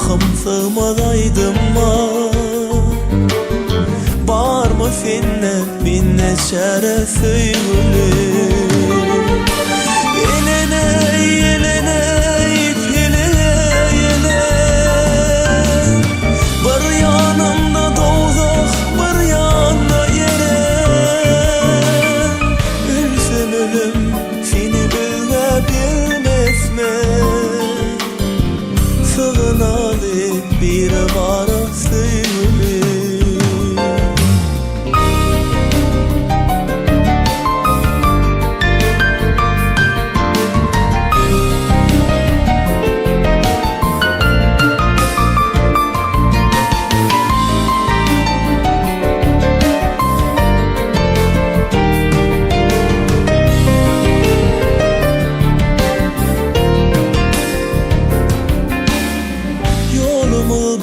ruhum sığmadaydım ma. Barma senne minne çare söyle. Elene elene ipile yene. Bir yanımda dozak, bir yanında yere. Ölsem ölüm seni bilge bilmesme. Sığınalı bir vara söyle.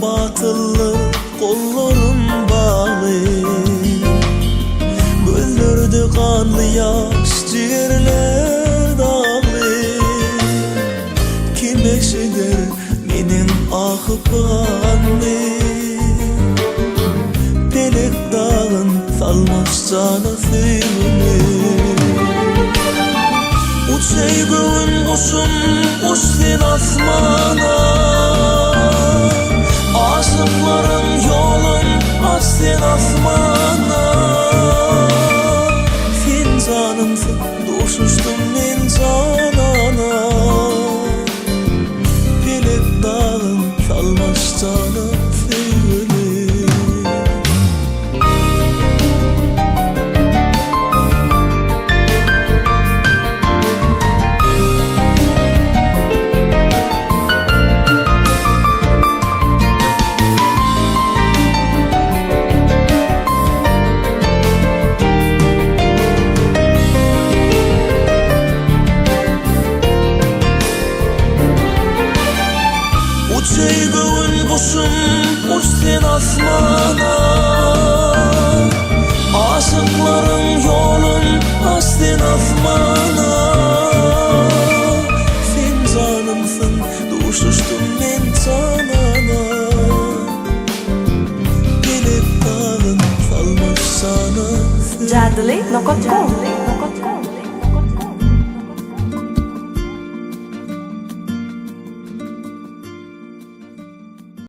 Batıllı kollarım bağlı. Böldürdü kanlı yaş ciğerler dağlı. Kim eşidir benim ahı kanlı. Pelek dağın salmış cana suyunu. Uç ey göğün kuşum, uçsun asmana. Aşıkların yolun açsın asmana. Sen canımsın, düşüştüm ben canana. Pelek dağın salmış cana söyle. Ey göğün kuşum, uçsun asmana. Aşıkların yolun açsın asmana. Sen canımsın, düşüştüm ben canana. Pelek dağın salmış sana. Jadli.com